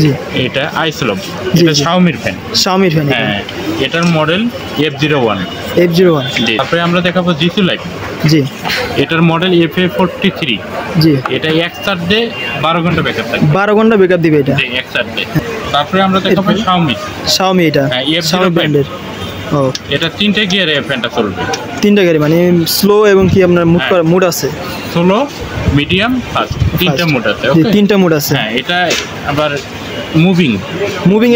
জি এটা আইসলব, এটা শাওমির fan. শাওমির fan, হ্যাঁ, এটার মডেল F01। জি, তারপরে আমরা দেখাবো জিসু লাইফ। জি, এটার মডেল FA43। জি, এটা এক চার্জে 12 ঘন্টা ব্যাকআপ থাকবে। 12 ঘন্টা ব্যাকআপ দিবে এটা। জি, এক চার্জে। তারপরে আমরা দেখাবো শাওমি, এটা শাওমি ব্র্যান্ডের। ও, এটা 3টে গিয়ারে ফ্যানটা চলবে। 3টা গাড়ি মানে স্লো এবং কি আপনার মুড আছে, স্লো, মিডিয়াম, ফাস্ট, 3টা মোড আছে। ওকে, 3টা মোড আছে। হ্যাঁ, এটা আবার মুভিং,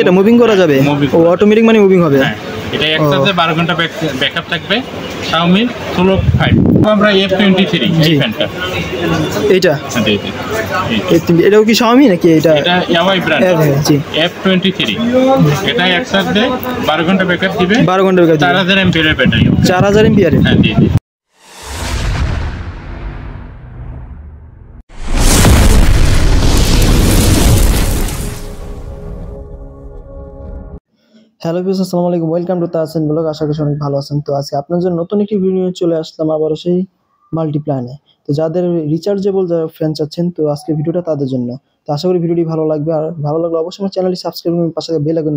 এটা মুভিং করা যাবে। ও, অটোমেটিক মানে মুভিং হবে। হ্যাঁ, এটা এক চার্জে 12 ঘন্টা ব্যাকআপ থাকবে। Xiaomi Solo 5। আমরা F23 এই ফ্যানটা, এইটা জি জি, এটাও কি Xiaomi নাকি? এটা Huawei ব্র্যান্ড। জি, F23। এটা এক চার্জে 12 ঘন্টা ব্যাকআপ দিবে। 12 ঘন্টা ব্যাকআপ দিবে। 4000 এমপিএর ব্যাটারি। 4000 এমপিএর। হ্যাঁ, জি জি। হ্যালো ভিউয়ার্স, আসসালামু আলাইকুম, ওয়েলকাম টু তাহসিন ব্লগ। আশা করি অনেক ভালো আছেন। তো আজকে আপনার জন্য নতুন একটি ভিডিও নিয়ে চলে আসলাম আবারও সেই মাল্টিপ্ল্যানে। তো যাদের রিচার্জেবল যারা ফ্যান চাচ্ছেন, তো আজকে ভিডিওটা তাদের জন্য। তো আশা করি ভিডিওটি ভালো লাগবে, আর ভালো লাগলে অবশ্যই আমার চ্যানেলটি সাবস্ক্রাইব করবেন, পাশে বেল আইকন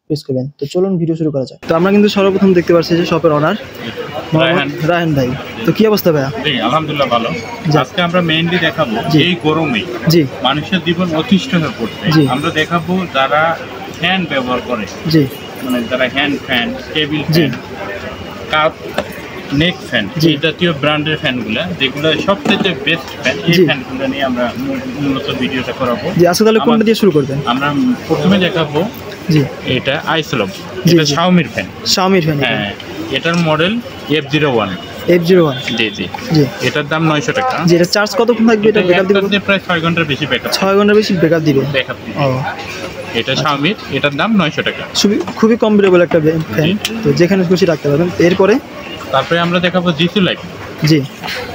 প্রেস করবেন। তো চলুন ভিডিও শুরু করা যাক। তো আমরা কিন্তু সর্বপ্রথম দেখতে পাচ্ছি যে শপের ওনার রায়হান ভাই। তো কি অবস্থা ভাইয়া? জি, আলহামদুলিল্লাহ ভালো। আজকে আমরা মেইনলি দেখাবো এই গরমে জি মানুষের জীবন অতিষ্ঠ হয়ে পড়ছে। আমরা দেখাবো যারা ফ্যান ব্যবহার করে, জি মানে যারা hand fan, table fan, cup, neck fan, এই জাতীয় ব্র্যান্ডের ফ্যানগুলো যেগুলো সবচেয়ে বেস্ট ফ্যান, এই ফ্যানগুলো নিয়ে আমরা মূলত ভিডিওটা করাবো। জি, আজকে তাহলে কোনটা দিয়ে শুরু করবেন? আমরা প্রথমে দেখাবো জি এটা আইসলব, এটা শাওমির ফ্যান। হ্যাঁ, এটার মডেল F01। জি জি জি, এটার দাম 900 টাকা। জি, এটা চার্জ কতক্ষণ থাকবে? এটা ব্যাকআপ দিবে প্রায় 6 ঘন্টার বেশি ব্যাকআপ। 6 ঘন্টার বেশি ব্যাকআপ দিবে। ও, এটা শাওমির, এটার দাম 900 টাকা। খুবই কমফোর্টেবল একটা ফ্যান, তো যেখানে খুশি রাখতে পারবেন। এরপরে তারপরে আমরা দেখাবো জিসু লাইফ। জি,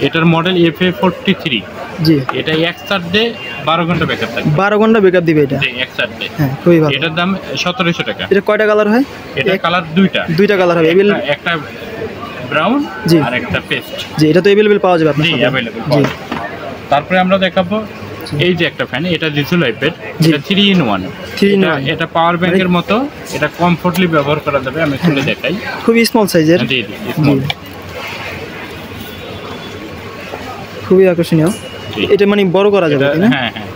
এটার মডেল FA43। জি, এটা এক চার্জে 12 ঘন্টা ব্যাকআপ থাকবে। 12 ঘন্টা ব্যাকআপ দিবে এটা। জি, এক চার্জে। হ্যাঁ, খুবই ভালো। এটার দাম 1700 টাকা। এটা কয়টা কালার হয়? এটা কালার দুইটা কালার হবে। একটা ব্রাউন আর একটা পেস্ট। জি, এটা তো अवेलेबल পাওয়া যাবে আপনার কাছে। জি, अवेलेबल। তারপরে আমরা দেখাবো এই যে একটা ফ্যান, এটা জিসু লাইফের, এটা 3-in-1। এটা পাওয়ার ব্যাংকের মতো, এটা কমফোর্টলি ব্যবহার করা যাবে। আমি খুলে দেখাই। খুবই স্মল সাইজের। জি জি, স্মল, খুবই আকর্ষণীয়। এটা মানে বড় করা যাবে, তাই না? হ্যাঁ হ্যাঁ।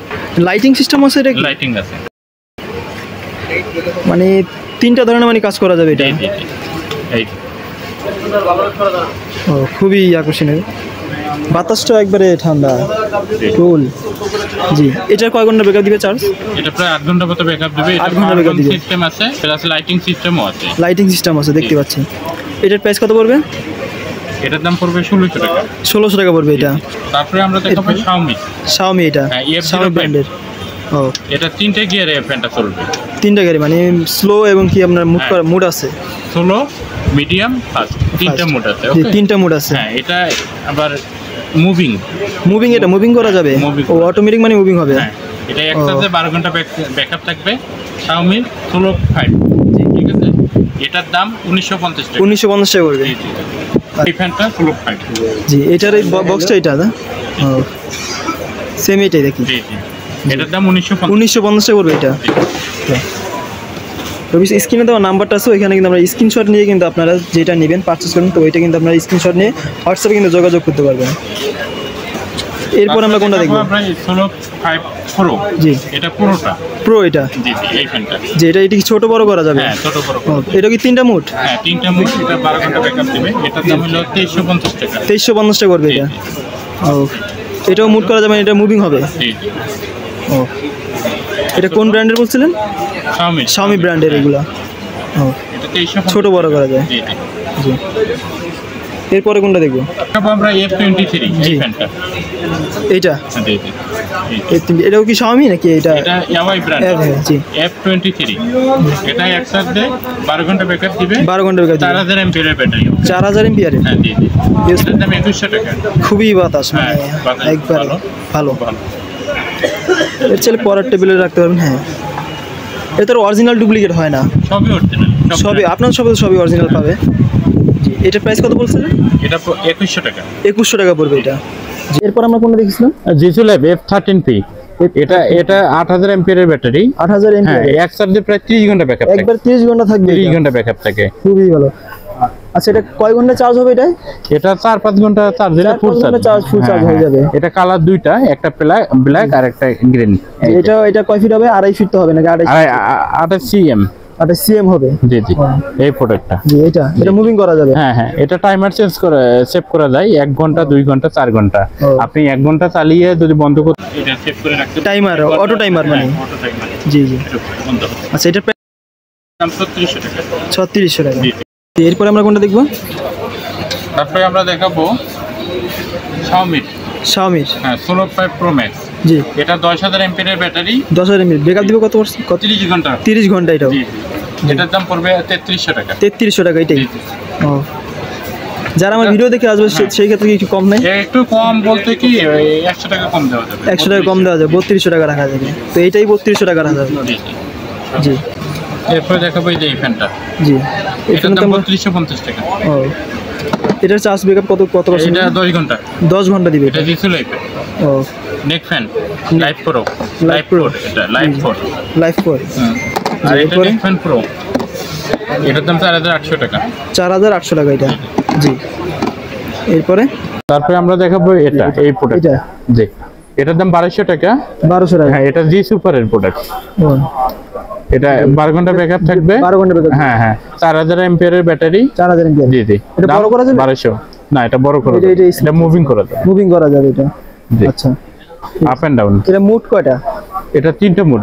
লাইটিং সিস্টেম আছে এটা? লাইটিং আছে, মানে 3টা ধরনের মানে কাজ করা যাবে এটা। জি জি, এই ও, খুবই আকর্ষণীয়। বাতাসটা একবারে ঠান্ডা, কুল। জি, এটার কয় ঘন্টা ব্যাকআপ দিবে চার্জ? এটা প্রায় 8 ঘন্টা মতো ব্যাকআপ দিবে। 8 ঘন্টা ব্যাকআপ দিবে। সিস্টেম আছে, প্লাস লাইটিং সিস্টেমও আছে। লাইটিং সিস্টেম আছে, দেখতে পাচ্ছি। এটার প্রাইস কত পড়বে? এটার দাম পড়বে 1600 টাকা। 1600 টাকা পড়বে এটা। তারপরে আমরা দেখাবো Xiaomi, এটা Xiaomi ব্র্যান্ডের। ও, এটা 3টে গিয়ারে ফ্যানটা চলবে। 3টা গাড়ি মানে স্লো এবং কি আপনার মুড আছে, স্লো, মিডিয়াম, ফাস্ট, 3টা মোড আছে। ওকে, 3টা মোড আছে। হ্যাঁ, এটা আবার মুভিং, এটা মুভিং করা যাবে। ও, অটোমেটিক মানে মুভিং হবে। হ্যাঁ, এটা এক চার্জে 12 ঘন্টা ব্যাকআপ থাকবে। Xiaomi Solo 5। জি, ঠিক আছে। এটার দাম 1950 টাকা। 1950 টাকা পড়বে। জি জি, এই ফ্যানটা Solo 5। জি, এটার এই বক্সটা এটা না? ও, সেম এটাই দেখি। জি জি, এটার দাম 1950 টাকা পড়বে এটা। তো স্ক্রিনে দেওয়া নাম্বারটা আছে, ওইখানে কিন্তু আমরা স্ক্রিনশট নিয়ে কিন্তু আপনারা যেটা নেবেন পারচেস করবেন, তো ওইটা কিন্তু আপনারা স্ক্রিনশট নিয়ে হোয়াটসঅ্যাপে কিন্তু যোগাযোগ করতে পারবেন। এরপর আমরা কোনটা দেখব? আমরা Solo 5 Pro। জি, এটা প্রো এটা। জি জি, এই ফ্যানটা। জি, এটা কি ছোট বড় করা যাবে? হ্যাঁ, ছোট বড়। এটা কি 3টা মোড? হ্যাঁ, 3টা মোড। এটা 12 ঘন্টা ব্যাকআপ দিবে। এটার দাম হলো 2350 টাকা। 2350 টাকা পড়বে এটা। ও, এটাও মুড করা যাবে, এটা মুভিং হবে। জি জি। ও, এটা কোন ব্র্যান্ডের বলছিলেন? Xiaomi ব্র্যান্ডের এগুলা। ও, এটা 2350 ছোট বড় করা যায়। জি জি। এরপরে কোনটা দেখব? আমরা F23 এই ফ্যানটা। এইটা? জি জি, এটাও কি Xiaomi নাকি? এটা Huawei ব্র্যান্ড। জি, F23। এটা এক চার্জে 12 ঘন্টা ব্যাকআপ দিবে। 12 ঘন্টা ব্যাকআপ দিবে। 4000 এমপিএর ব্যাটারি। 4000 এমপিএর। হ্যাঁ, জি জি, এটার দাম 2100 টাকা। খুবই বাতাস, মানে একবার ভালো। এর চেয়ে পরের টেবিলে রাখতে পারবেন। হ্যাঁ, এটা অরিজিনাল ডুপ্লিকেট হয় না, সবই অরিজিনাল। সবই আপনার সবই অরিজিনাল পাবে। জি, এটার প্রাইস কত বলছিলেন? এটা 2100 টাকা। 2100 টাকা পড়বে এটা। এরপর আমরা কোনটা দেখছিলাম? Jisu life F13P। এটা 8000 এমপিআর এর ব্যাটারি। 8000 এমপিআর, এক চার্জে প্রায় 30 ঘন্টা ব্যাকআপ থাকে। একবার 30 ঘন্টা থাকবে? 30 ঘন্টা ব্যাকআপ থাকে, খুবই ভালো। আচ্ছা, এটা কয় ঘন্টা চার্জ হবে? এটা 4-5 ঘন্টা চার্জ দিলে ফুল চার্জ হয়ে যাবে। এটা কালার দুইটা, একটা ব্ল্যাক আর একটা গ্রিন। এটা কয় ফিট হবে? 2.5 ফিট তো হবে নাকি? 28 সিএম। 28 সিএম হবে। জি এই প্রোডাক্টটা। জি, এটা মুভিং করা যাবে। হ্যাঁ, এটা টাইমার সেভ করা যায় 1 ঘন্টা, 2 ঘন্টা, 4 ঘন্টা। আপনি 1 ঘন্টা চালিয়ে যদি বন্ধ করতে, এটা সেভ করে রাখতে, টাইমার, অটো টাইমার মানে। জি। আচ্ছা, এটা দাম 3600 টাকা। 3600 টাকা। এরপর আমরা কোনটা দেখবো? তারপরে আমরা দেখাবো Xiaomi। হ্যাঁ, Solo 5 Pro Max। জি, এটা 10000 এমপিআর এর ব্যাটারি। 10000 এমএএইচ ব্যাকআপ দিবে কত? 30 ঘন্টা। 30 ঘন্টা এটাও। এটার দাম পড়বে 3300 টাকা। 3300 টাকা এটাই। ও, যারা আমার ভিডিও দেখে আসবে সেই ক্ষেত্রে কি একটু কম নাই? একটু কম বলতে কি 100 টাকা কম দেওয়া যাবে। 100 টাকা কম দেওয়া যাবে, 3200 টাকা রাখা যাবে। তো এইটাই 3200 টাকা রাখা যাবে। জি। এরপর দেখাবো এই ফ্যানটা। জি, এটার দাম 3250 টাকা। ও, এটার চার্জ ব্যাকআপ কত পার্সেন্ট? এটা 10 ঘন্টা। 10 ঘন্টা দিবে। এটা ডিসেল লাইফ। ও, নেক ফ্যান লাইফ প্রো। এটা লাইফ 4। আর এটা নেক ফ্যান প্রো, এটার দাম 4800 টাকা। 4800 টাকা এটা। জি। এরপরে তারপরে আমরা দেখাবো এই প্রোডাক্টটা। জি, এটার দাম 1200 টাকা। 1200 টাকা। হ্যাঁ, এটা জি সুপারের প্রোডাক্ট। ও, এটা 12 ঘন্টা ব্যাকআপ থাকবে। 12 ঘন্টা ব্যাকআপ। হ্যাঁ, 4000 এমপিআর এর ব্যাটারি। 4000 এমপিআর। জি। এটা বড় করা যাবে? 1200 না, এটা বড় করা যাবে। এটা মুভিং করা যাবে। এটা আচ্ছা, আপ এন্ড ডাউন। এটা মোড কয়টা? এটা 3টা মোড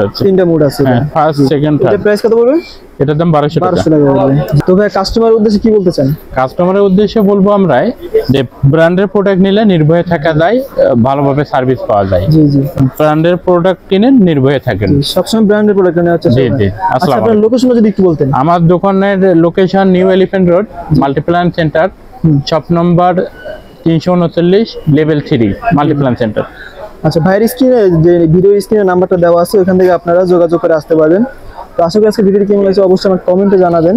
আছে। হ্যাঁ, ফার্স্ট, সেকেন্ড, থার্ড। এটা প্রাইস কত পড়বে? এটার দাম 1200 টাকা। 1200 টাকা। তো ভাই, কাস্টমারের উদ্দেশ্যে কি বলতে চান? কাস্টমারের উদ্দেশ্যে বলবো আমরা যে ব্র্যান্ডের প্রোডাক্ট নিলে নির্ভয়ে থাকা যায়, ভালোভাবে সার্ভিস পাওয়া যায়। জি। ব্র্যান্ডের প্রোডাক্ট কিনে নির্ভয়ে থাকেন। সবসময় ব্র্যান্ডের প্রোডাক্ট নেওয়া হচ্ছে। জি। আচ্ছা, আপনার লোকেশন যদি একটু বলতেন। আমার দোকানের location new elephant road, Multiplan centre, shop number 339, level 3, Multiplan centre. আচ্ছা, ভাইয়ের স্ক্রিনে যে ভিডিও স্ক্রিনে নাম্বারটা দেওয়া আছে, ওখান থেকে আপনারা যোগাযোগ করে আসতে পারবেন। তো আশা করি আজকে ভিডিওটি কেমন লাগছে অবশ্যই আমার কমেন্টে জানাবেন।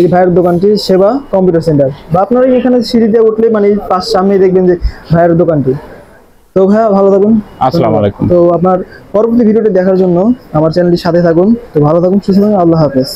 এই ভাইয়ের দোকানটি সেবা কম্পিউটার সেন্টার, বা আপনারা এখানে সিঁড়িতে উঠলে মানে সামনেই দেখবেন যে ভাইয়ের দোকানটি। তো ভাইয়া ভালো থাকুন। আসসালামু আলাইকুম। তো আপনার পরবর্তী ভিডিওটি দেখার জন্য আমার চ্যানেলটির সাথে থাকুন। তো ভালো থাকুন, সুস্থ থাকুন। আল্লাহ হাফেজ।